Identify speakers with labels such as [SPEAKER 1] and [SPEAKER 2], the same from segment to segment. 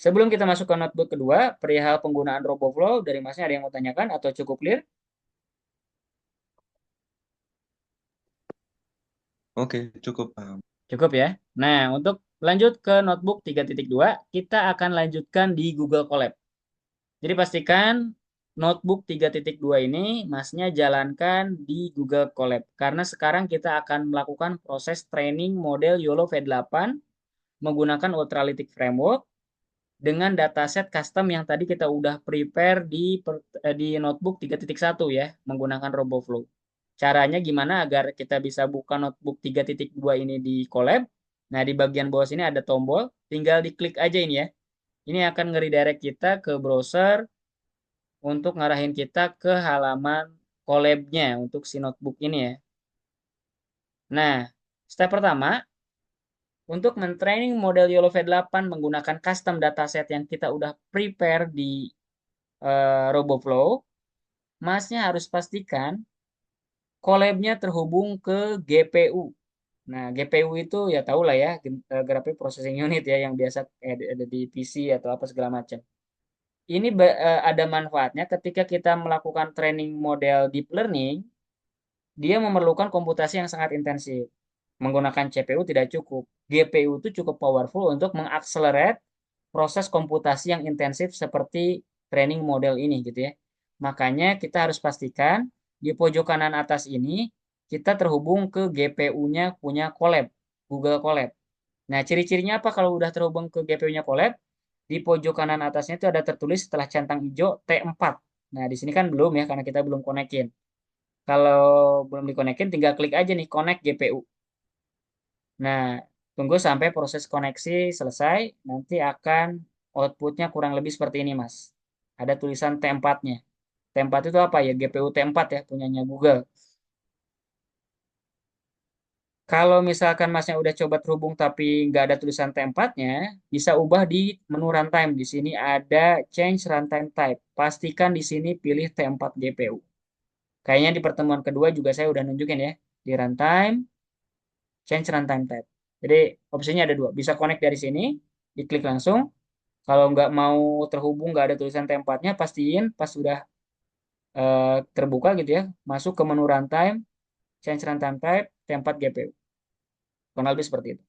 [SPEAKER 1] Sebelum kita masuk ke notebook kedua, perihal penggunaan RoboFlow, dari Masnya ada yang mau tanyakan atau cukup clear?
[SPEAKER 2] Oke, cukup paham.
[SPEAKER 1] Cukup ya. Nah, untuk lanjut ke notebook 3.2, kita akan lanjutkan di Google Colab. Jadi pastikan notebook 3.2 ini Masnya jalankan di Google Colab. Karena sekarang kita akan melakukan proses training model YOLO V8 menggunakan Ultralytic Framework dengan dataset custom yang tadi kita udah prepare di notebook 3.1 ya, menggunakan RoboFlow. Caranya gimana agar kita bisa buka notebook 3.2 ini di Colab? Nah, di bagian bawah sini ada tombol, tinggal diklik aja ini ya. Ini akan nge-redirect kita ke browser untuk ngarahin kita ke halaman collab-nya untuk si notebook ini ya. Nah, step pertama, untuk men-training model YOLO V8 menggunakan custom dataset yang kita udah prepare di RoboFlow, Masnya harus pastikan collab-nya terhubung ke GPU. Nah, GPU itu ya tahu lah ya, Graphic Processing Unit ya, yang biasa ada di PC atau apa segala macam. Ini ada manfaatnya ketika kita melakukan training model deep learning, dia memerlukan komputasi yang sangat intensif. Menggunakan CPU tidak cukup. GPU itu cukup powerful untuk mengakselerate proses komputasi yang intensif seperti training model ini gitu ya. Makanya kita harus pastikan di pojok kanan atas ini kita terhubung ke GPU-nya punya Colab, Google Colab. Nah, ciri-cirinya apa kalau udah terhubung ke GPU-nya Colab? Di pojok kanan atasnya itu ada tertulis setelah centang hijau T4. Nah, di sini kan belum ya karena kita belum konekin. Kalau belum dikonekin, tinggal klik aja nih connect GPU. Nah, tunggu sampai proses koneksi selesai, nanti akan outputnya kurang lebih seperti ini, Mas. Ada tulisan T4-nya. T4 itu apa ya? GPU T4 ya, punyanya Google. Kalau misalkan Masnya udah coba terhubung tapi nggak ada tulisan T4-nya, bisa ubah di menu runtime. Di sini ada change runtime type. Pastikan di sini pilih T4 GPU. Kayaknya di pertemuan kedua juga saya udah nunjukin ya. Di runtime, change runtime type. Jadi opsinya ada dua. Bisa connect dari sini, diklik langsung. Kalau nggak mau terhubung, nggak ada tulisan T4-nya, pastiin pas sudah terbuka gitu ya, masuk ke menu runtime, change runtime type, T4 GPU. Kurang lebih seperti itu.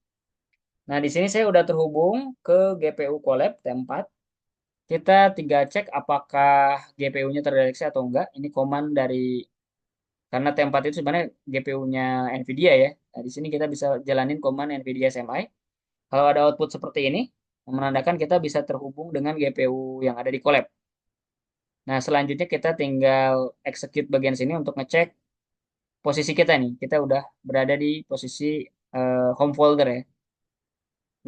[SPEAKER 1] Nah, di sini saya udah terhubung ke GPU Colab T4. Kita tinggal cek apakah GPU-nya terdeteksi atau enggak. Ini command dari, karena T4 itu sebenarnya GPU-nya NVIDIA ya. Nah, di sini kita bisa jalanin command NVIDIA SMI. Kalau ada output seperti ini, menandakan kita bisa terhubung dengan GPU yang ada di Colab. Nah, selanjutnya kita tinggal execute bagian sini untuk ngecek posisi kita nih. Kita udah berada di posisi home folder ya.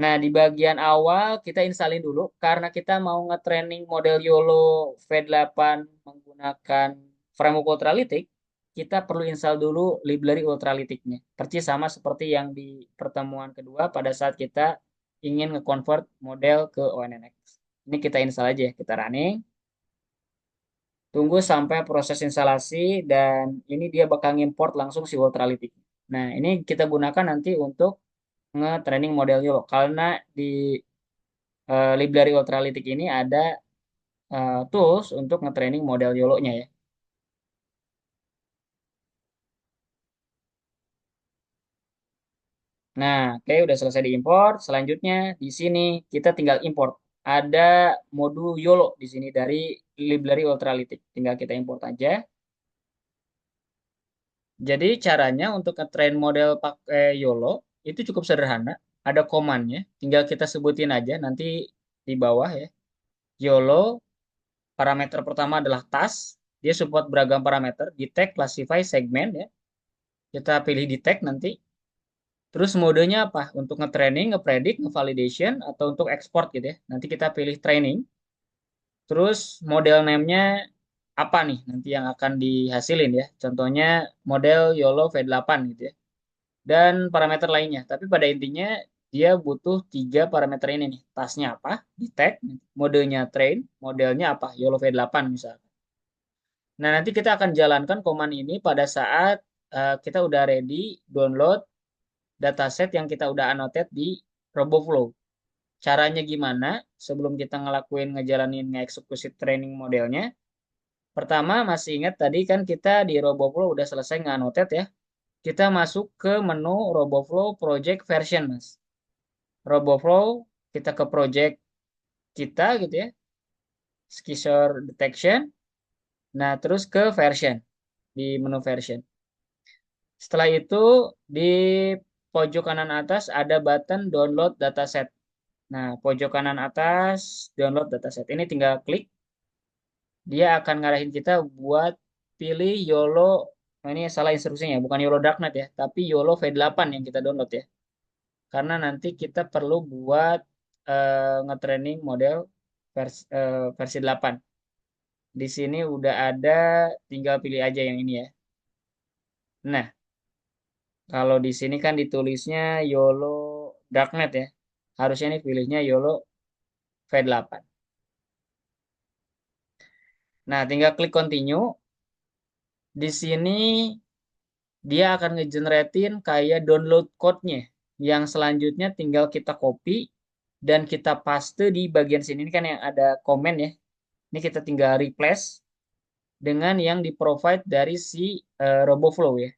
[SPEAKER 1] Nah, di bagian awal kita installin dulu karena kita mau nge-training model YOLO V8 menggunakan framework Ultralytic, kita perlu install dulu library Ultralytic-nya. Persis sama seperti yang di pertemuan kedua pada saat kita ingin nge-convert model ke ONNX. Ini kita install aja, ya, kita running. Tunggu sampai proses instalasi dan ini dia bakal ngimport langsung si Ultralytic. Nah, ini kita gunakan nanti untuk nge-training model YOLO karena di library Ultralytic ini ada tools untuk nge-training model YOLO-nya ya. Nah, oke udah selesai diimport. Selanjutnya di sini kita tinggal import. Ada modul YOLO di sini dari library Ultralytic. Tinggal kita import aja. Jadi caranya untuk nge-train model pakai YOLO itu cukup sederhana. Ada command-nya, tinggal kita sebutin aja nanti di bawah ya. YOLO, parameter pertama adalah task. Dia support beragam parameter, detect, classify, segment ya. Kita pilih detect nanti. Terus modenya apa? Untuk nge-training, nge-predict, nge-validation, atau untuk export gitu ya. Nanti kita pilih training. Terus model name-nya apa nih nanti yang akan dihasilin ya. Contohnya model YOLO V8 gitu ya. Dan parameter lainnya. Tapi pada intinya dia butuh tiga parameter ini nih. Tasknya apa? Detect, modenya train, modelnya apa? YOLO V8 misalnya. Nah, nanti kita akan jalankan command ini pada saat kita udah ready download dataset yang kita udah annotate di RoboFlow. caranya gimana sebelum kita ngejalanin nge-eksekusi training modelnya. Pertama, masih ingat tadi kan kita di RoboFlow udah selesai nge-annotate ya. Kita masuk ke menu RoboFlow Project Version, Mas. RoboFlow, kita ke project kita gitu ya, Skisor Detection. Nah, terus ke version, di menu version. Setelah itu, di pojok kanan atas ada button download dataset. Nah, pojok kanan atas download dataset. Ini tinggal klik, dia akan ngarahin kita buat pilih YOLO. Nah, ini salah instruksinya, bukan YOLO Darknet ya, tapi YOLO V8 yang kita download ya. Karena nanti kita perlu buat nge-training model versi 8. Di sini udah ada, tinggal pilih aja yang ini ya. Nah, kalau di sini kan ditulisnya YOLO Darknet ya. Harusnya ini pilihnya YOLO V8. Nah, tinggal klik continue. Di sini dia akan ngegeneratin kayak download code-nya. Yang selanjutnya tinggal kita copy dan kita paste di bagian sini. Ini kan yang ada komen ya. Ini kita tinggal replace dengan yang di-provide dari si RoboFlow ya.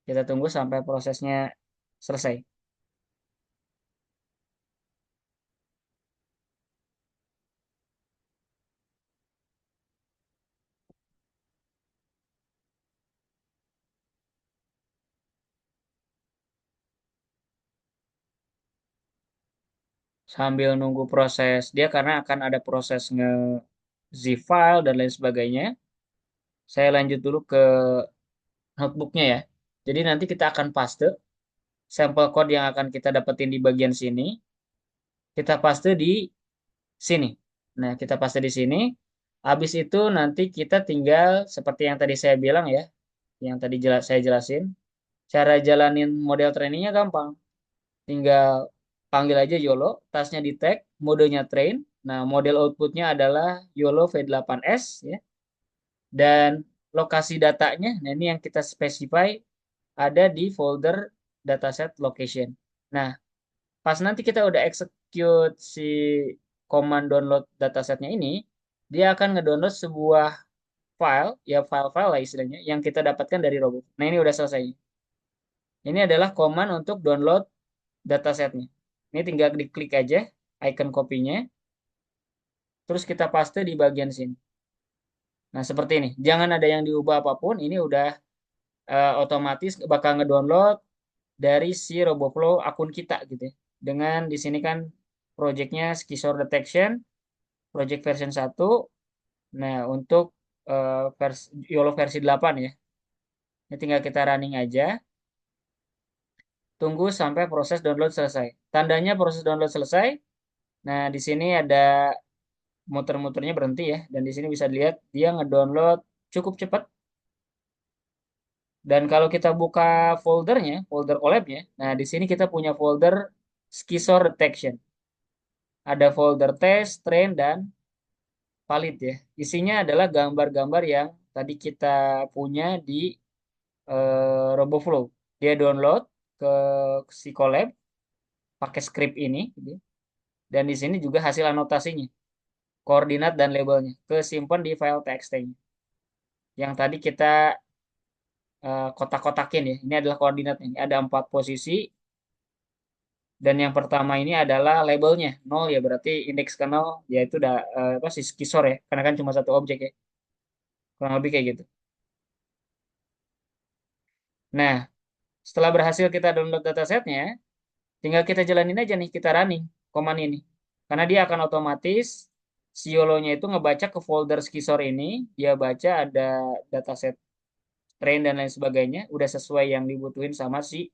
[SPEAKER 1] Kita tunggu sampai prosesnya selesai. Sambil nunggu proses dia karena akan ada proses nge-zip file dan lain sebagainya. Saya lanjut dulu ke notebooknya ya. Jadi nanti kita akan paste sampel code yang akan kita dapetin di bagian sini. Kita paste di sini. Nah, kita paste di sini. Habis itu nanti kita tinggal seperti yang tadi saya bilang ya, yang tadi saya jelasin. Cara jalanin model trainingnya gampang. Tinggal panggil aja YOLO, tasnya di tag, modenya train. Nah, model outputnya adalah YOLO V8S ya. Dan lokasi datanya, nah ini yang kita specify ada di folder dataset location. Nah, pas nanti kita udah execute si command download datasetnya ini, dia akan ngedownload sebuah file, ya file-file lah istilahnya, yang kita dapatkan dari robot. Nah, ini udah selesai. Ini adalah command untuk download datasetnya. Ini tinggal diklik aja icon kopinya, terus kita paste di bagian sini. Nah, seperti ini. Jangan ada yang diubah apapun. Ini udah otomatis bakal ngedownload dari si RoboFlow akun kita gitu ya. Dengan di sini kan projectnya Skisor Detection, project version 1. Nah, untuk YOLO versi 8 ya. Ini tinggal kita running aja. Tunggu sampai proses download selesai. Tandanya proses download selesai. Nah, di sini ada muter-muternya berhenti ya. Dan di sini bisa dilihat dia ngedownload cukup cepat. Dan kalau kita buka foldernya, folder collab-nya, nah di sini kita punya folder Skisor Detection. Ada folder test, train, dan valid ya. Isinya adalah gambar-gambar yang tadi kita punya di RoboFlow. Dia download ke si collab pakai script ini, gitu. Dan di sini juga hasil anotasinya, koordinat dan labelnya, kesimpan di file txt-nya. Yang tadi kita kotak-kotakin ya. Ini adalah koordinatnya. Ini ada 4 posisi. Dan yang pertama ini adalah labelnya 0 ya, berarti indeks ke 0 yaitu udah apa sih skisor ya, karena kan cuma satu objek ya. Kurang lebih kayak gitu. Nah, setelah berhasil kita download datasetnya, tinggal kita jalanin aja nih, kita running command ini. Karena dia akan otomatis si YOLO-nya itu ngebaca ke folder skisor ini, dia baca ada dataset train dan lain sebagainya, udah sesuai yang dibutuhin sama si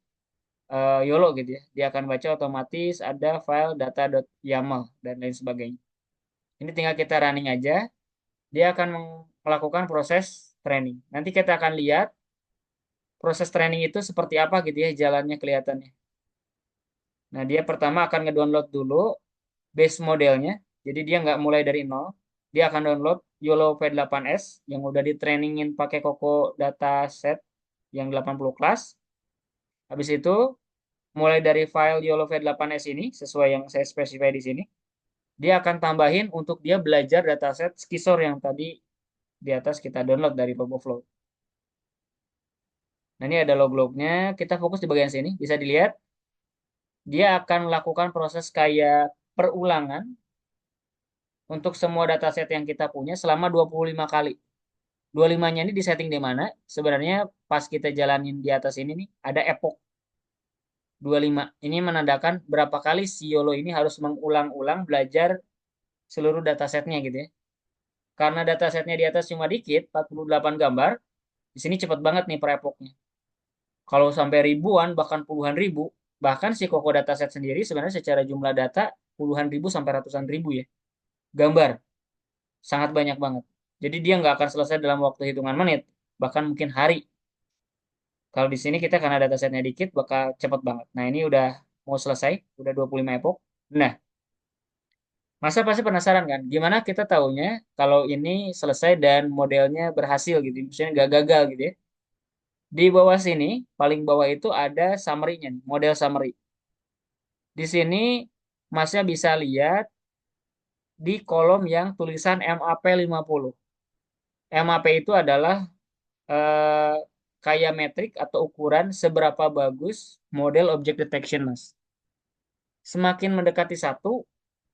[SPEAKER 1] YOLO gitu ya. Dia akan baca otomatis ada file data.yaml dan lain sebagainya. Ini tinggal kita running aja, dia akan melakukan proses training. Nanti kita akan lihat proses training itu seperti apa gitu ya jalannya kelihatannya. Nah, dia pertama akan ngedownload dulu base modelnya. Jadi dia nggak mulai dari nol. Dia akan download YOLO V8S yang udah di trainingin pakai Coco dataset yang 80 kelas. Habis itu mulai dari file YOLO V8S ini, sesuai yang saya spesify di sini, dia akan tambahin untuk dia belajar dataset Skisor yang tadi di atas kita download dari RoboFlow. Nah, ini ada log-lognya. Kita fokus di bagian sini. Bisa dilihat, dia akan melakukan proses kayak perulangan untuk semua dataset yang kita punya selama 25 kali. 25-nya ini disetting di mana? Sebenarnya pas kita jalanin di atas ini nih, ada epoch 25. Ini menandakan berapa kali si YOLO ini harus mengulang-ulang belajar seluruh datasetnya gitu ya. Karena datasetnya di atas cuma dikit, 48 gambar, di sini cepet banget nih per epochnya. Kalau sampai ribuan, bahkan puluhan ribu, bahkan si Koko dataset sendiri sebenarnya secara jumlah data puluhan ribu sampai ratusan ribu ya. Gambar, sangat banyak banget. Jadi dia nggak akan selesai dalam waktu hitungan menit, bahkan mungkin hari. Kalau di sini kita karena datasetnya dikit, bakal cepet banget. Nah ini udah mau selesai, udah 25 epoch. Nah, masa pasti penasaran kan, gimana kita taunya kalau ini selesai dan modelnya berhasil gitu, misalnya nggak gagal gitu ya. Di bawah sini, paling bawah itu ada summary-nya, model summary. Di sini Masnya bisa lihat di kolom yang tulisan MAP 50. MAP itu adalah eh, kayak metrik atau ukuran seberapa bagus model object detection, Mas. Semakin mendekati satu,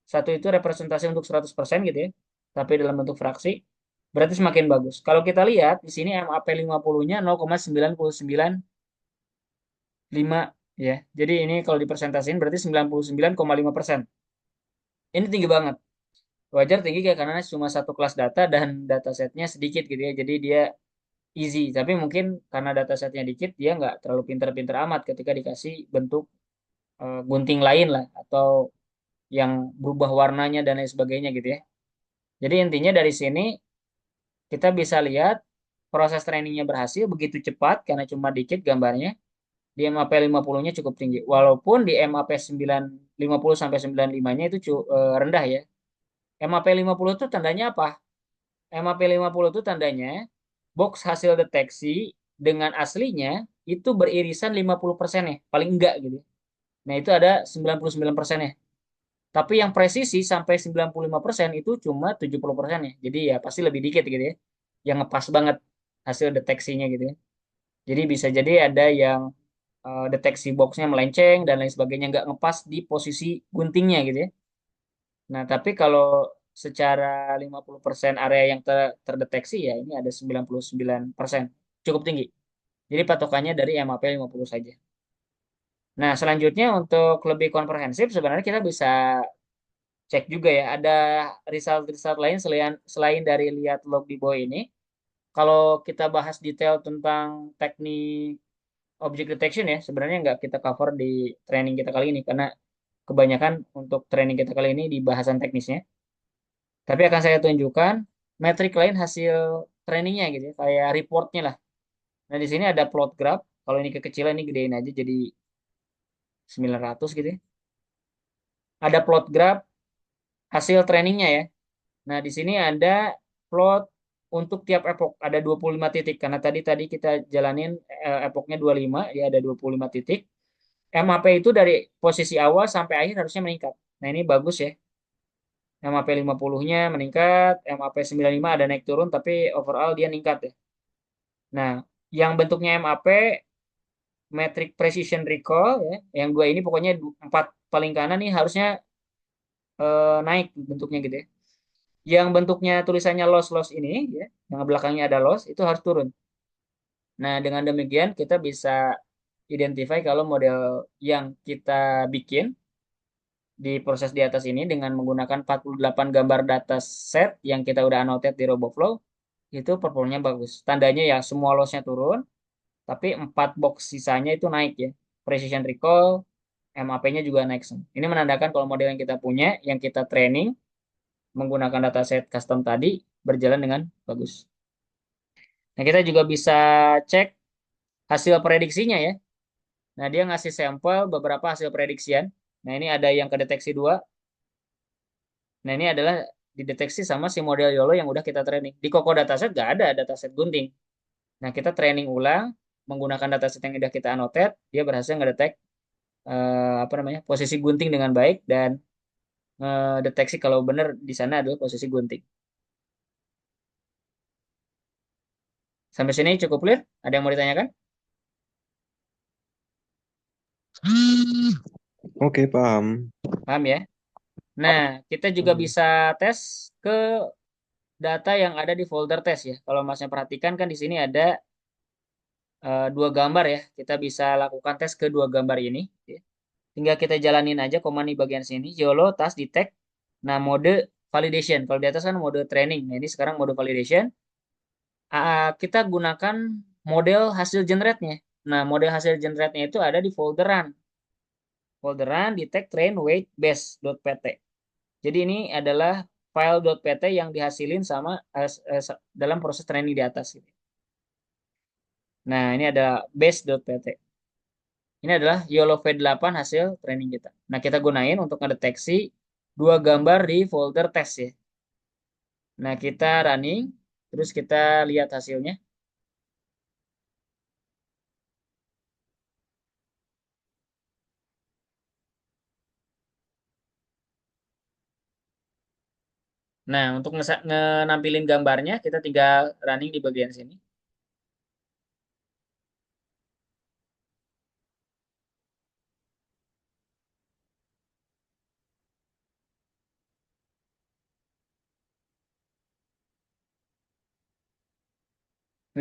[SPEAKER 1] satu itu representasi untuk 100% gitu ya, tapi dalam bentuk fraksi, berarti semakin bagus. Kalau kita lihat di sini MAP 50-nya 0,995 ya. Jadi ini kalau dipersentasin berarti 99,5%. Ini tinggi banget. Wajar tinggi kayak karena cuma satu kelas data dan datasetnya sedikit gitu ya. Jadi dia easy. Tapi mungkin karena datasetnya dikit dia nggak terlalu pinter-pinter amat ketika dikasih bentuk gunting lain lah atau yang berubah warnanya dan lain sebagainya gitu ya. Jadi intinya dari sini kita bisa lihat proses trainingnya berhasil begitu cepat karena cuma dikit gambarnya. Di MAP 50-nya cukup tinggi. Walaupun di MAP 50 sampai 95-nya itu rendah ya. MAP 50 itu tandanya apa? MAP 50 itu tandanya box hasil deteksi dengan aslinya itu beririsan 50% ya, paling enggak gitu. Nah, itu ada 99% ya. Tapi yang presisi sampai 95% itu cuma 70% ya. Jadi ya pasti lebih dikit gitu ya. Yang ngepas banget hasil deteksinya gitu ya. Jadi bisa jadi ada yang deteksi boxnya melenceng dan lain sebagainya nggak ngepas di posisi guntingnya gitu ya. Nah, tapi kalau secara 50% area yang terdeteksi ya ini ada 99%. Cukup tinggi. Jadi patokannya dari MAP 50 saja. Nah, selanjutnya untuk lebih komprehensif sebenarnya kita bisa cek juga ya, ada result-result lain selain selain dari lihat log di bawah ini. Kalau kita bahas detail tentang teknik object detection ya, sebenarnya nggak kita cover di training kita kali ini karena kebanyakan untuk training kita kali ini di bahasan teknisnya. Tapi akan saya tunjukkan metrik lain hasil trainingnya gitu ya, kayak reportnya lah. Nah, di sini ada plot graph. Kalau ini kekecilan ini gedein aja jadi 900 gitu ya. Ada plot graph hasil trainingnya ya. Nah, di sini ada plot untuk tiap epoch ada 25 titik karena tadi tadi kita jalanin epochnya 25, ya ada 25 titik. MAP itu dari posisi awal sampai akhir harusnya meningkat. Nah, ini bagus ya. MAP 50-nya meningkat, MAP 95 ada naik turun tapi overall dia meningkat ya. Nah, yang bentuknya MAP metric precision recall ya, yang dua ini pokoknya empat paling kanan nih harusnya naik bentuknya gitu ya. Yang bentuknya tulisannya loss loss ini ya, yang belakangnya ada loss itu harus turun. Nah, dengan demikian kita bisa identify kalau model yang kita bikin di proses di atas ini dengan menggunakan 48 gambar data set yang kita udah annotate di RoboFlow itu performanya bagus. Tandanya ya semua lossnya turun, tapi 4 box sisanya itu naik ya. Precision recall, MAP-nya juga naik. Ini menandakan kalau model yang kita punya, yang kita training menggunakan dataset custom tadi berjalan dengan bagus. Nah, kita juga bisa cek hasil prediksinya ya. Nah, dia ngasih sampel beberapa hasil prediksian. Nah, ini ada yang kedeteksi dua. Nah, ini adalah dideteksi sama si model YOLO yang udah kita training. Di Koko dataset nggak ada dataset gunting. Nah, kita training ulang menggunakan dataset yang udah kita annotate, dia berhasil ngedetek apa namanya posisi gunting dengan baik dan deteksi kalau benar di sana adalah posisi gunting. Sampai sini cukup clear? Ada yang mau ditanyakan?
[SPEAKER 2] Oke, paham.
[SPEAKER 1] Paham ya? Nah, kita juga
[SPEAKER 2] Hmm.
[SPEAKER 1] bisa tes ke data yang ada di folder tes ya. Kalau Masnya perhatikan kan di sini ada dua gambar ya. Kita bisa lakukan tes ke dua gambar ini. Ya. Tinggal kita jalanin aja command di bagian sini. YOLO task detect. Nah, mode validation. Kalau di atas kan mode training. Nah, ini sekarang mode validation. Kita gunakan model hasil generate-nya. Nah, model hasil generate-nya itu ada di folderan. Folderan detect train weight base.pt. Jadi ini adalah file .pt yang dihasilin sama dalam proses training di atas. Nah, ini ada base.pt. Ini adalah YOLO V8 hasil training kita. Nah, kita gunain untuk mendeteksi dua gambar di folder test ya. Nah, kita running, terus kita lihat hasilnya. Nah, untuk nampilin gambarnya, kita tinggal running di bagian sini.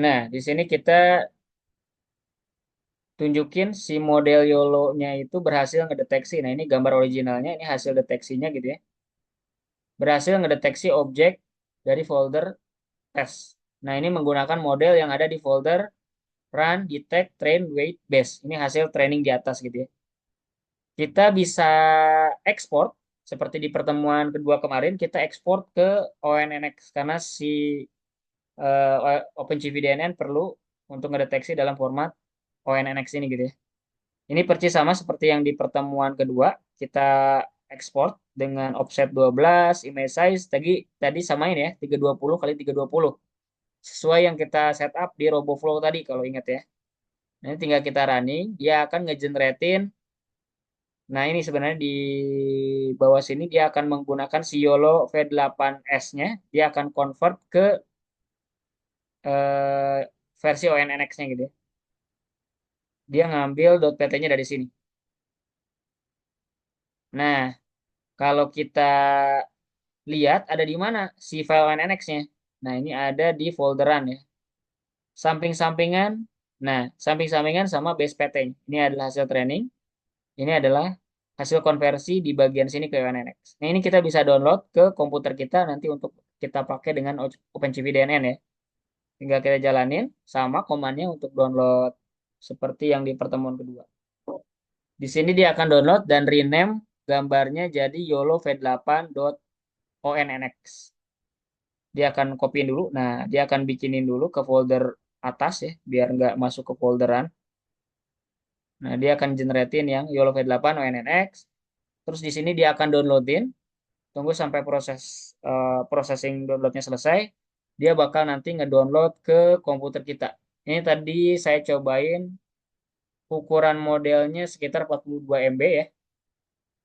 [SPEAKER 1] Nah, di sini kita tunjukin si model YOLO-nya itu berhasil ngedeteksi. Nah, ini gambar originalnya, ini hasil deteksinya gitu ya. Berhasil ngedeteksi objek dari folder test. Nah, ini menggunakan model yang ada di folder run, detect, train, weight, base. Ini hasil training di atas gitu ya. Kita bisa ekspor seperti di pertemuan kedua kemarin, kita ekspor ke ONNX karena si OpenCV-DNN perlu untuk ngedeteksi dalam format ONNX ini gitu ya. Ini persis sama seperti yang di pertemuan kedua, kita ekspor dengan offset 12, image size tadi tadi samain ya, 320 kali 320. Sesuai yang kita setup di RoboFlow tadi kalau ingat ya. Nah, ini tinggal kita running, dia akan ngegeneratein. Nah, ini sebenarnya di bawah sini dia akan menggunakan si YOLO V8S-nya, dia akan convert ke eh, versi ONNX-nya gitu ya. Dia ngambil .pt-nya dari sini. Nah, kalau kita lihat ada di mana si file ONNX-nya. Nah, ini ada di folderan ya. Samping-sampingan. Nah, samping-sampingan sama base PT. Ini adalah hasil training. Ini adalah hasil konversi di bagian sini ke ONNX. Nah, ini kita bisa download ke komputer kita nanti untuk kita pakai dengan OpenCV DNN ya. Tinggal kita jalanin sama komannya untuk download seperti yang di pertemuan kedua. Di sini dia akan download dan rename gambarnya jadi YOLO V8.onnx. Dia akan copyin dulu. Nah, dia akan bikinin dulu ke folder atas ya, biar nggak masuk ke folderan. Nah, dia akan generatein yang YOLO V8 ONNX. Terus di sini dia akan downloadin. Tunggu sampai processing downloadnya selesai. Dia bakal nanti ngedownload ke komputer kita. Ini tadi saya cobain ukuran modelnya sekitar 42 MB ya.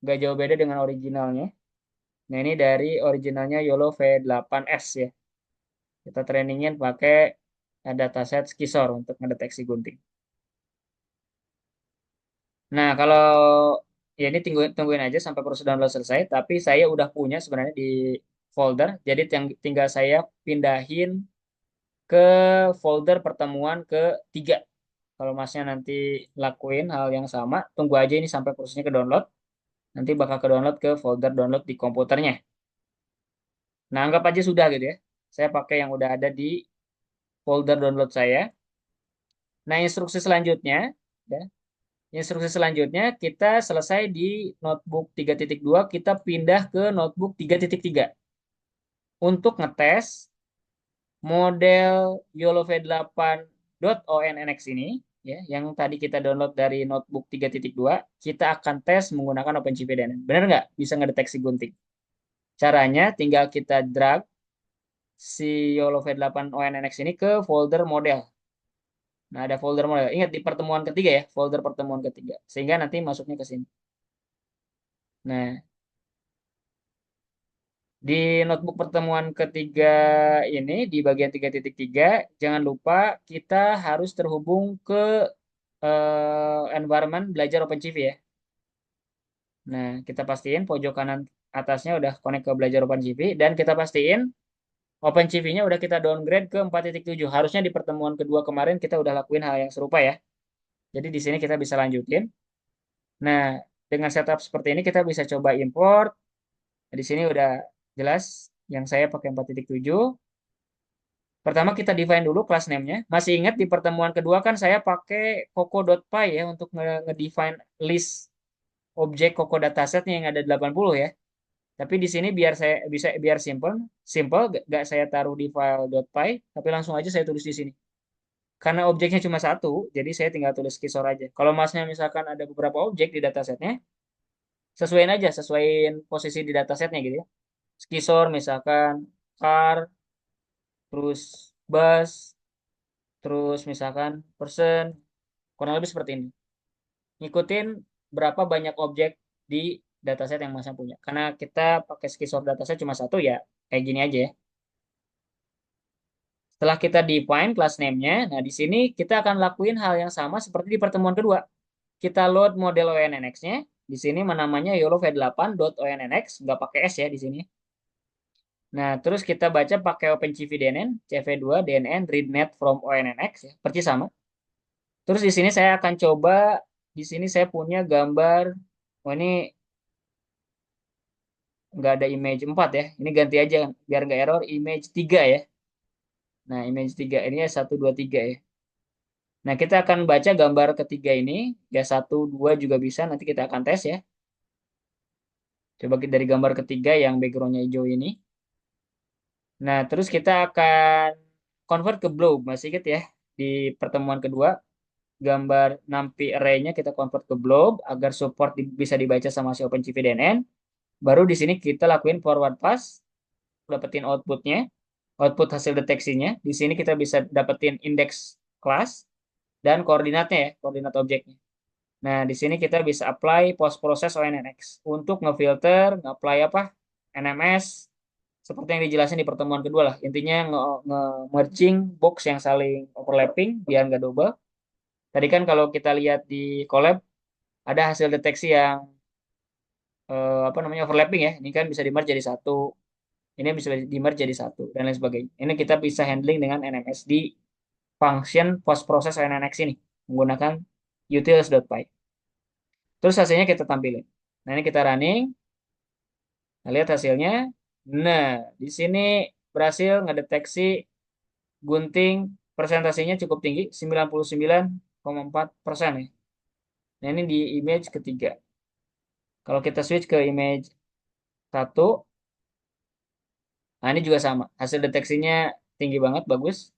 [SPEAKER 1] Nggak jauh beda dengan originalnya. Nah, ini dari originalnya YOLO V8S ya. Kita trainingin pakai dataset Skisor untuk mendeteksi gunting. Nah, kalau ya ini tungguin aja sampai proses download selesai. Tapi saya udah punya sebenarnya di folder. Jadi tinggal saya pindahin ke folder pertemuan ketiga. Kalau masnya nanti lakuin hal yang sama, tunggu aja ini sampai prosesnya ke download. Nanti bakal ke download ke folder download di komputernya. Nah, anggap aja sudah gitu ya. Saya pakai yang udah ada di folder download saya. Nah, ya, instruksi selanjutnya kita selesai di notebook 3.2, kita pindah ke notebook 3.3 untuk ngetes model YOLO V8.onnx ini, ya, yang tadi kita download dari notebook 3.2, kita akan tes menggunakan OpenCV-DNN. Benar nggak? Bisa ngedeteksi gunting. Caranya tinggal kita drag si YOLO V8 ONNX ini ke folder model. Nah, ada folder model. Ingat di pertemuan ketiga ya, folder pertemuan ketiga. Sehingga nanti masuknya ke sini. Nah, di notebook pertemuan ketiga ini, di bagian 3.3, jangan lupa kita harus terhubung ke environment belajar OpenCV ya. Nah, kita pastiin pojok kanan atasnya udah connect ke belajar OpenCV dan kita pastiin OpenCV-nya udah kita downgrade ke 4.7. Harusnya di pertemuan kedua kemarin kita udah lakuin hal yang serupa ya. Jadi di sini kita bisa lanjutin. Nah, dengan setup seperti ini kita bisa coba import. Nah, di sini udah jelas yang saya pakai 4.7. Pertama kita define dulu class name-nya. Masih ingat di pertemuan kedua kan saya pakai coco.py ya untuk nge-define list objek Coco datasetnya yang ada 80 ya. Tapi di sini biar saya bisa biar simple, simple gak saya taruh di file .py, tapi langsung aja saya tulis di sini. Karena objeknya cuma satu, jadi saya tinggal tulis skisor aja. Kalau masnya misalkan ada beberapa objek di datasetnya, sesuaiin aja, sesuaiin posisi di datasetnya gitu ya. Skisor misalkan car, terus bus, terus misalkan person, kurang lebih seperti ini. Ngikutin berapa banyak objek di dataset yang masnya punya. Karena kita pakai skisor dataset cuma satu ya, kayak gini aja ya. Setelah kita define class name-nya, nah di sini kita akan lakuin hal yang sama seperti di pertemuan kedua. Kita load model ONNX-nya. Di sini namanya YOLO v8.onnx, nggak pakai S ya di sini. Nah, terus kita baca pakai OpenCV DNN, CV2 DNN readnet from ONNX ya, persis sama. Terus di sini saya akan coba, di sini saya punya gambar, oh ini nggak ada image 4 ya, ini ganti aja biar nggak error, image 3 ya. Nah, image 3 ini ya 1, 2, 3 ya. Nah, kita akan baca gambar ketiga ini, ya 1, 2 juga bisa, nanti kita akan tes ya. Coba dari gambar ketiga yang backgroundnya hijau ini. Nah, terus kita akan convert ke blob, masih ingat ya? Di pertemuan kedua, gambar NumPy array-nya kita convert ke blob agar support bisa dibaca sama si OpenCV DNN. Baru di sini kita lakuin forward pass, dapetin outputnya, output hasil deteksinya. Di sini kita bisa dapetin indeks kelas dan koordinatnya ya, koordinat objeknya. Nah, di sini kita bisa apply post process ONNX untuk ngefilter, nge-apply apa? NMS seperti yang dijelasin di pertemuan kedua lah. Intinya nge-merging box yang saling overlapping biar nggak double. Tadi kan kalau kita lihat di collab ada hasil deteksi yang apa namanya overlapping ya. Ini kan bisa di merge jadi satu, ini bisa di merge jadi satu dan lain sebagainya. Ini kita bisa handling dengan NMS di function post process ONNX ini menggunakan utils.py. Terus hasilnya kita tampilin. Nah, ini kita running. Nah, lihat hasilnya. Nah, di sini berhasil ngedeteksi gunting presentasinya cukup tinggi, 99,4% ya. Nah, ini di image ketiga. Kalau kita switch ke image satu, nah ini juga sama. Hasil deteksinya tinggi banget, bagus.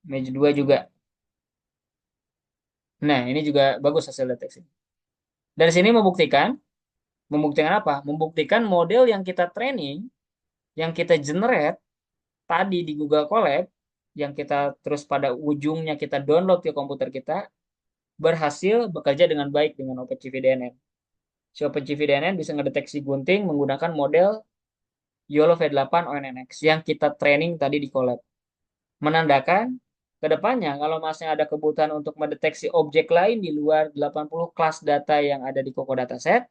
[SPEAKER 1] Image 2 juga. Nah, ini juga bagus hasil deteksi. Dari sini membuktikan apa? Membuktikan model yang kita training, yang kita generate tadi di Google Colab, yang kita terus pada ujungnya kita download ke komputer kita, berhasil bekerja dengan baik dengan OpenCV DNN. Si OpenCV DNN bisa ngedeteksi gunting menggunakan model YOLO V8 ONNX yang kita training tadi di Colab. Menandakan ke depannya kalau masnya ada kebutuhan untuk mendeteksi objek lain di luar 80 kelas data yang ada di Coco Dataset,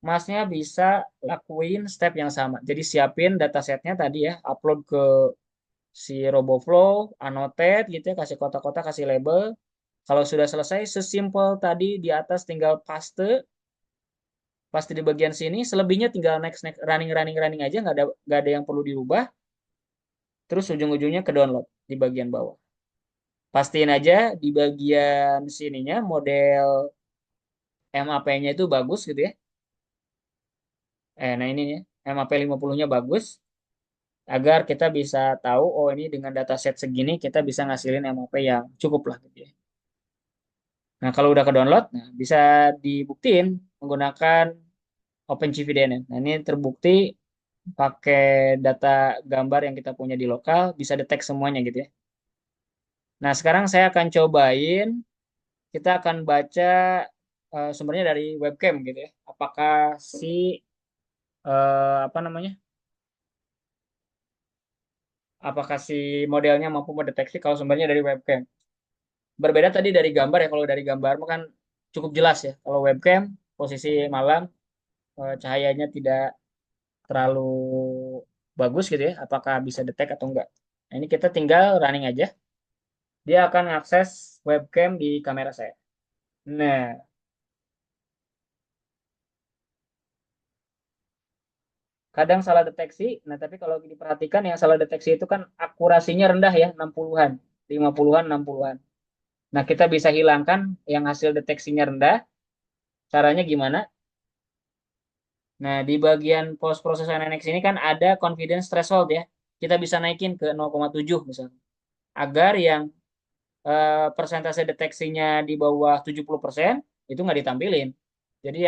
[SPEAKER 1] masnya bisa lakuin step yang sama. Jadi siapin datasetnya tadi ya, upload ke si RoboFlow, annotate gitu ya, kasih kotak-kotak, kasih label. Kalau sudah selesai, sesimpel tadi di atas tinggal paste, paste di bagian sini, selebihnya tinggal next next running running running aja, nggak ada yang perlu dirubah. Terus ujung-ujungnya ke download di bagian bawah. Pastiin aja di bagian sininya model MAP-nya itu bagus gitu ya. Nah ini nih, MAP 50-nya bagus agar kita bisa tahu oh ini dengan dataset segini kita bisa ngasilin MAP yang cukup lah gitu ya. Nah, kalau udah ke download, nah bisa dibuktiin menggunakan OpenCV-DNN. Nah, ini terbukti pakai data gambar yang kita punya di lokal bisa detect semuanya gitu ya. Nah, sekarang saya akan cobain, kita akan baca sumbernya dari webcam gitu ya. Apakah si apa namanya? Apakah si modelnya mampu mendeteksi kalau sumbernya dari webcam? Berbeda tadi dari gambar ya. Kalau dari gambar mah kan cukup jelas ya. Kalau webcam posisi malam, cahayanya tidak terlalu bagus gitu ya. Apakah bisa detect atau enggak? Nah, ini kita tinggal running aja. Dia akan akses webcam di kamera saya. Nah, kadang salah deteksi. Nah, tapi kalau diperhatikan yang salah deteksi itu kan akurasinya rendah ya, 60-an, 50-an, 60-an. Nah, kita bisa hilangkan yang hasil deteksinya rendah. Caranya gimana? Nah, di bagian post process analytics ini kan ada confidence threshold ya. Kita bisa naikin ke 0,7 misalnya. Agar yang persentase deteksinya di bawah 70% itu nggak ditampilin. Jadi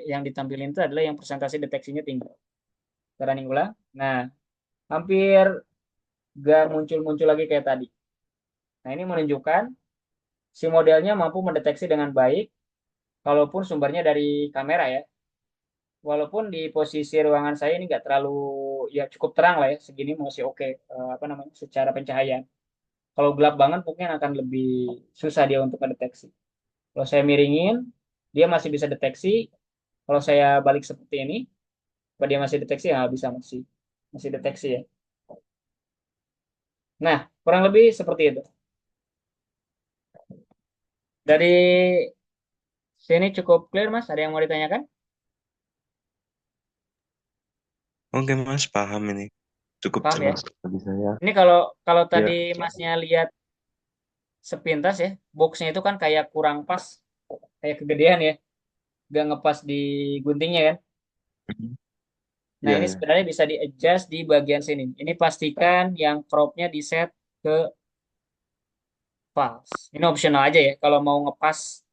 [SPEAKER 1] yang ditampilin itu adalah yang persentase deteksinya tinggi. Kita running ulang. Nah, hampir nggak muncul-muncul lagi kayak tadi. Nah, ini menunjukkan si modelnya mampu mendeteksi dengan baik, kalaupun sumbernya dari kamera ya. Walaupun di posisi ruangan saya ini nggak terlalu, ya cukup terang lah ya, segini masih oke, apa namanya, secara pencahayaan. Kalau gelap banget mungkin akan lebih susah dia untuk mendeteksi. Kalau saya miringin, dia masih bisa deteksi. Kalau saya balik seperti ini, apa dia masih deteksi? Ya bisa, masih masih deteksi ya. Nah, kurang lebih seperti itu. Dari sini cukup clear, Mas. Ada yang mau ditanyakan?
[SPEAKER 2] Oke, Mas, paham ini. Cukup
[SPEAKER 1] Paham ya?
[SPEAKER 2] jelas bagi saya.
[SPEAKER 1] Ini kalau kalau tadi
[SPEAKER 2] Ya.
[SPEAKER 1] Masnya lihat sepintas ya, boxnya itu kan kayak kurang pas, kayak kegedean ya, gak ngepas di guntingnya kan.
[SPEAKER 2] Mhm.
[SPEAKER 1] Nah,
[SPEAKER 2] Iya,
[SPEAKER 1] ini
[SPEAKER 2] ya.
[SPEAKER 1] sebenarnya bisa di adjust di bagian sini. Ini pastikan yang cropnya di set ke pas. Ini optional aja ya. Kalau mau ngepas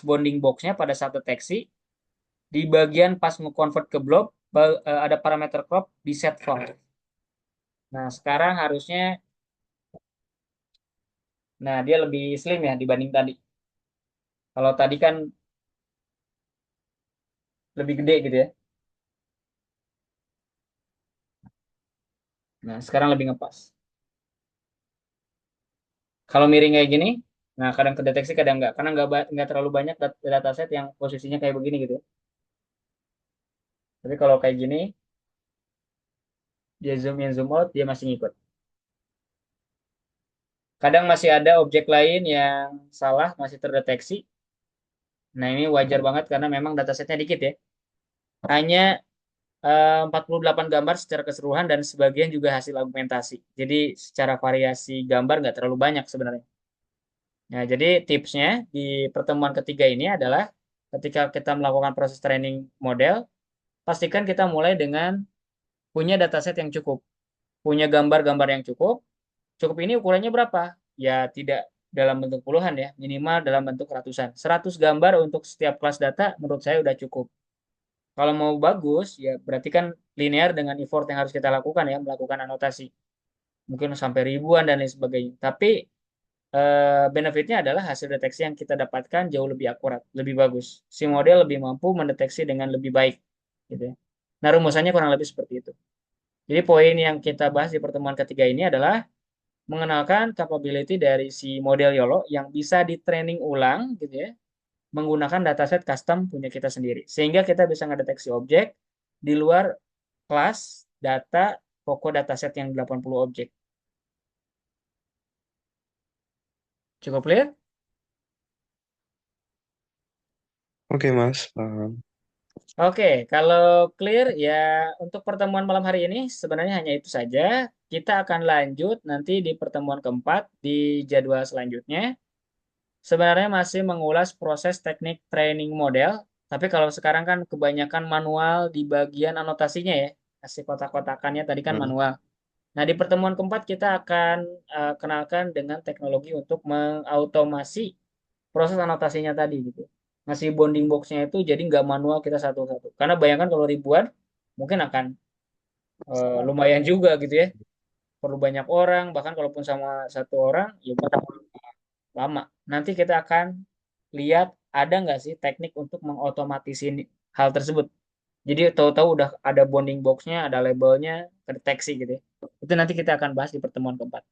[SPEAKER 1] bonding boxnya pada saat deteksi, di bagian pas nge-convert ke blob, ada parameter crop di set file. Nah, sekarang harusnya, nah dia lebih slim ya dibanding tadi. Kalau tadi kan lebih gede gitu ya. Nah, sekarang lebih ngepas. Kalau miring kayak gini, nah kadang kedeteksi kadang enggak. Karena nggak terlalu banyak dataset yang posisinya kayak begini gitu ya. Tapi kalau kayak gini, dia zoom in, zoom out, dia masih ngikut. Kadang masih ada objek lain yang salah, masih terdeteksi. Nah, ini wajar banget karena memang datasetnya dikit ya. Hanya 48 gambar secara keseluruhan dan sebagian juga hasil augmentasi. Jadi secara variasi gambar nggak terlalu banyak sebenarnya. Nah, jadi tipsnya di pertemuan ketiga ini adalah ketika kita melakukan proses training model, pastikan kita mulai dengan punya dataset yang cukup, punya gambar-gambar yang cukup. Cukup ini ukurannya berapa? Ya tidak dalam bentuk puluhan ya, minimal dalam bentuk ratusan. 100 gambar untuk setiap kelas data menurut saya udah cukup. Kalau mau bagus, ya berarti kan linear dengan effort yang harus kita lakukan ya, melakukan anotasi. Mungkin sampai ribuan dan lain sebagainya. Tapi benefitnya adalah hasil deteksi yang kita dapatkan jauh lebih akurat, lebih bagus. Si model lebih mampu mendeteksi dengan lebih baik, gitu ya. Nah, rumusannya kurang lebih seperti itu. Jadi poin yang kita bahas di pertemuan ketiga ini adalah mengenalkan capability dari si model YOLO yang bisa di training ulang, gitu ya, menggunakan dataset custom punya kita sendiri. Sehingga kita bisa ngedeteksi objek di luar kelas data pokok dataset yang 80 objek. Cukup clear?
[SPEAKER 2] Oke, Mas, paham.
[SPEAKER 1] Oke, kalau clear ya untuk pertemuan malam hari ini sebenarnya hanya itu saja. Kita akan lanjut nanti di pertemuan keempat di jadwal selanjutnya. Sebenarnya masih mengulas proses teknik training model, tapi kalau sekarang kan kebanyakan manual di bagian anotasinya ya. Kasih kotak-kotakannya tadi kan
[SPEAKER 2] Hmm.
[SPEAKER 1] manual. Nah, di pertemuan keempat kita akan kenalkan dengan teknologi untuk mengautomasi proses anotasinya tadi gitu. Ngasih bounding box-nya itu jadi nggak manual kita satu-satu. Karena bayangkan kalau ribuan, mungkin akan lumayan juga gitu ya. perlu banyak orang, bahkan kalaupun sama satu orang ya butuh lama. Nanti kita akan lihat ada nggak sih teknik untuk mengotomatisin hal tersebut. Jadi tahu-tahu udah ada bounding box-nya, ada labelnya, kedeteksi gitu ya. Itu nanti kita akan bahas di pertemuan keempat.